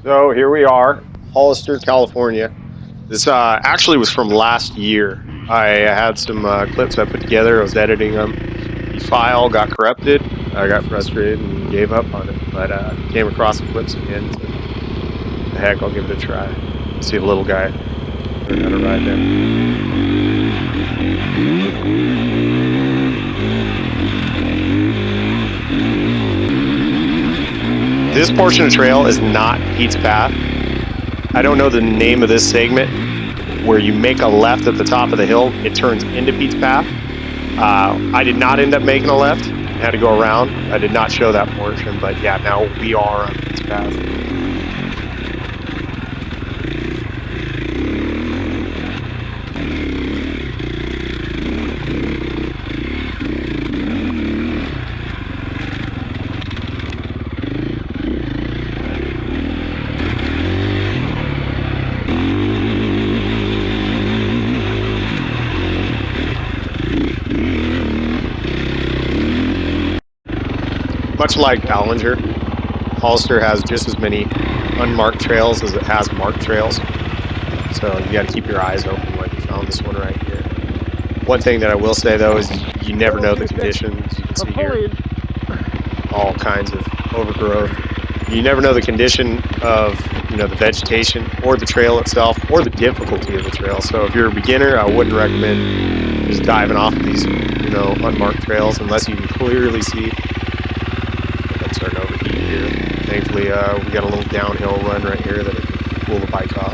So here we are, Hollister, California. This actually was from last year. I had some clips I put together. I was editing them. The file got corrupted. I got frustrated and gave up on it. But came across the clips again. So the heck, I'll give it a try. See the little guy learn how to ride there. This portion of trail is not Pete's Path. I don't know the name of this segment where you make a left at the top of the hill. It turns into Pete's Path. I did not end up making a left. I had to go around. I did not show that portion, but yeah, now we are on Pete's Path. Much like Ballinger, Hollister has just as many unmarked trails as it has marked trails. So you got to keep your eyes open like you found this one right here. One thing that I will say though is you never know the conditions. You can see here all kinds of overgrowth. You never know the condition of the vegetation or the trail itself or the difficulty of the trail. So if you're a beginner, I wouldn't recommend just diving off of these unmarked trails unless you can clearly see. Starting to overheat here. Thankfully, we got a little downhill run right here that I can pull the bike off.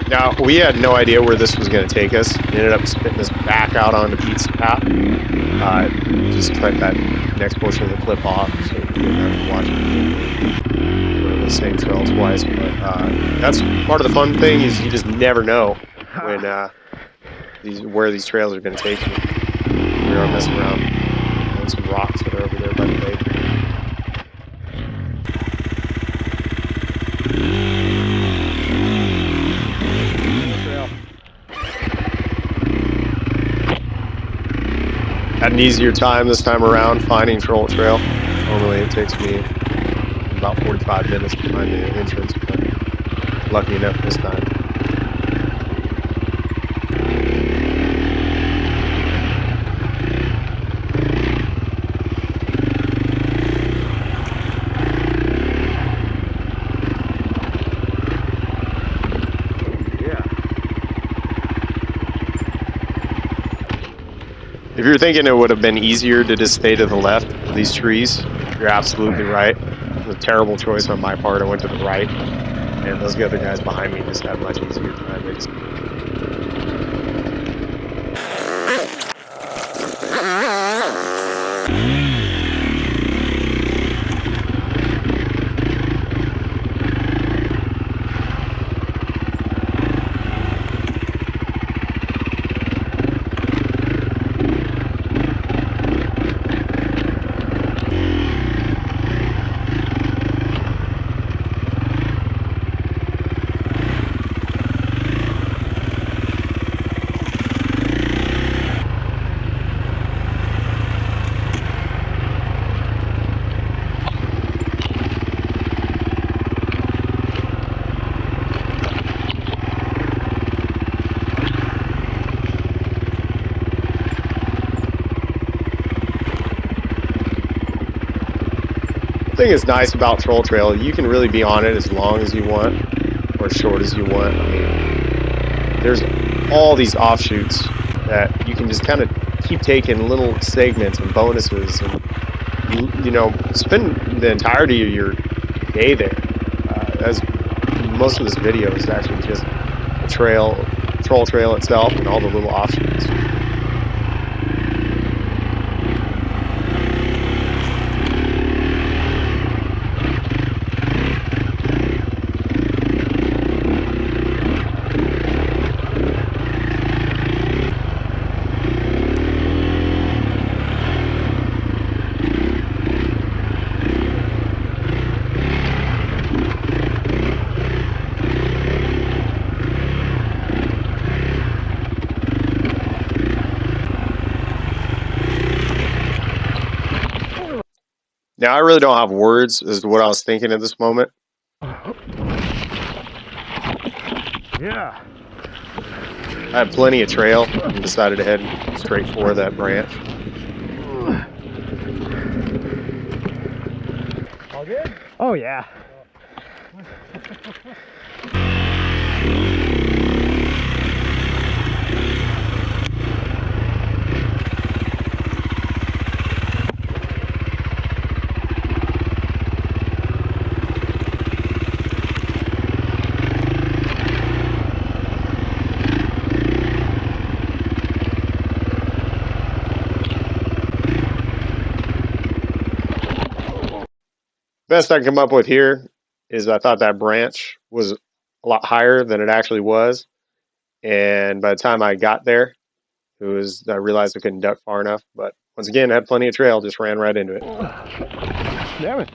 Now, we had no idea where this was going to take us. We ended up spitting us back out onto Pete's Path. Just cut that next portion of the clip off so you don't have to watch it. Go to the same trail twice. But that's part of the fun thing is you just never know when where these trails are going to take you. We are messing around on some rocks that are over there by the lake. Had an easier time this time around finding Troll Trail. Normally it takes me about 45 minutes to find the entrance, but lucky enough this time. If you're thinking it would have been easier to just stay to the left of these trees, you're absolutely right. It was a terrible choice on my part. I went to the right, and those other guys behind me just had a much easier time. They just... The thing is nice about Troll Trail, you can really be on it as long as you want or as short as you want. I mean, there's all these offshoots that you can just kind of keep taking little segments and bonuses and spend the entirety of your day there. As most of this video is actually just the Troll Trail itself and all the little offshoots. Now, I really don't have words as to what I was thinking at this moment. Yeah. I had plenty of trail and decided to head straight for that branch. All good? Oh, yeah. Best I can come up with here is I thought that branch was a lot higher than it actually was. And by the time I got there, I realized I couldn't duck far enough. But once again, I had plenty of trail, just ran right into it. Damn it.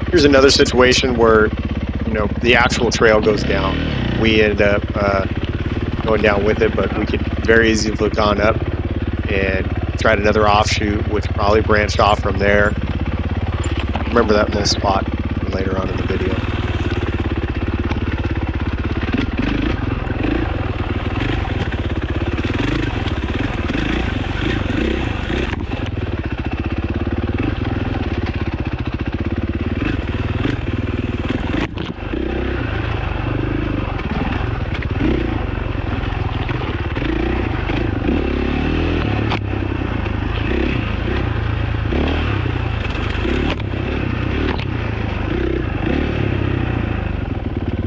Here's another situation where, the actual trail goes down. We ended up going down with it, but we could very easily have gone up and tried another offshoot, which probably branched off from there. Remember that little spot later on in the video.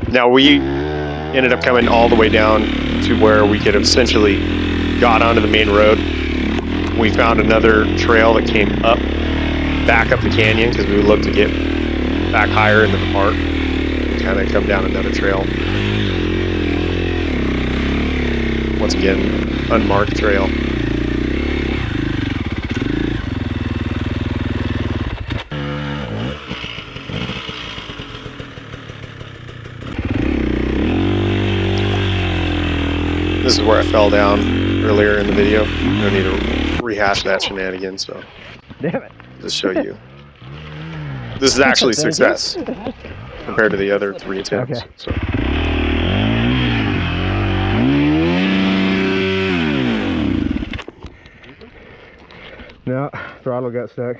Now, we ended up coming all the way down to where we could have essentially got onto the main road. We found another trail that came back up the canyon, because we would look to get back higher into the park and kind of come down another trail. Once again, unmarked trail. This is where I fell down earlier in the video. I don't need to rehash that shenanigan, so Damn it. just show you. This is actually success compared to the other 3 attempts. Okay. So. No, throttle got stuck.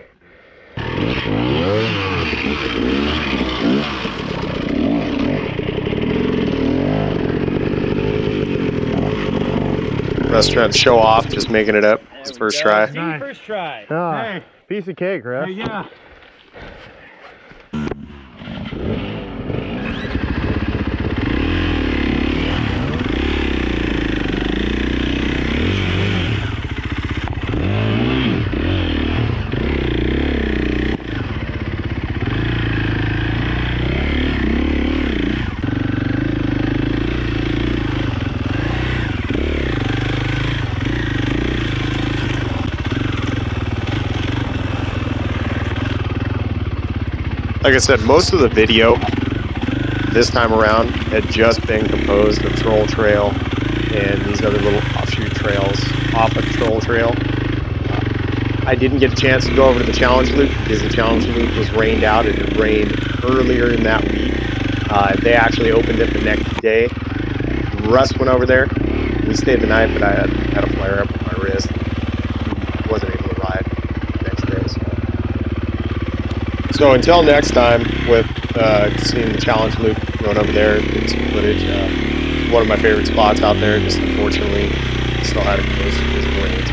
Russ trying to show off, just making it up his first try. Nice. First try. Oh, Hey. Piece of cake, Russ. Hey, yeah. Like I said, most of the video this time around had just been composed of Troll Trail and these other little offshoot trails off of Troll Trail. I didn't get a chance to go over to the challenge loop because the challenge loop was rained out. It had rained earlier in that week. They actually opened it the next day. Russ went over there. We stayed the night, but I had a flare up on my wrist. Wasn't able to ride the next day. So until next time, with seeing the challenge loop going over there, getting some footage. One of my favorite spots out there. Just unfortunately, still had it close because of the rains.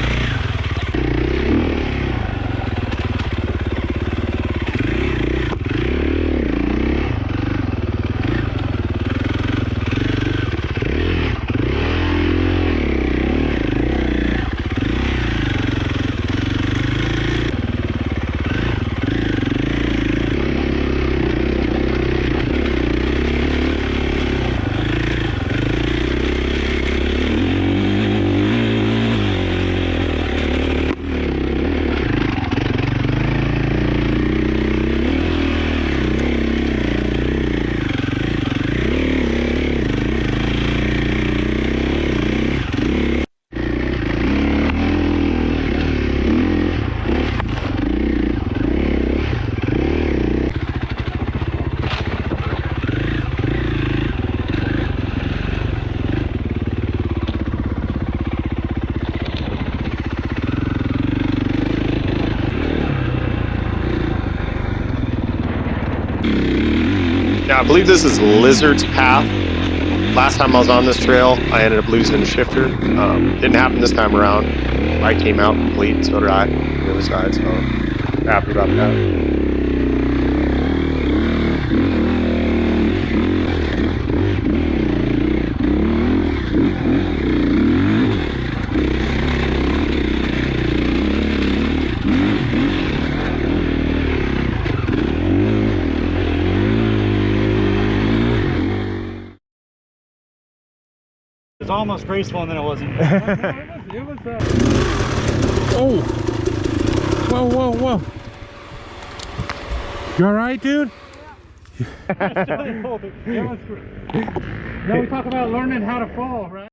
Now, I believe this is Lizard's Path. Last time I was on this trail, I ended up losing the shifter. Didn't happen this time around. I came out complete, so did I, on the other side, so happy about that. It's almost graceful and then it wasn't. Oh! Whoa, whoa, whoa! You alright, dude? Now we talk about learning how to fall, right?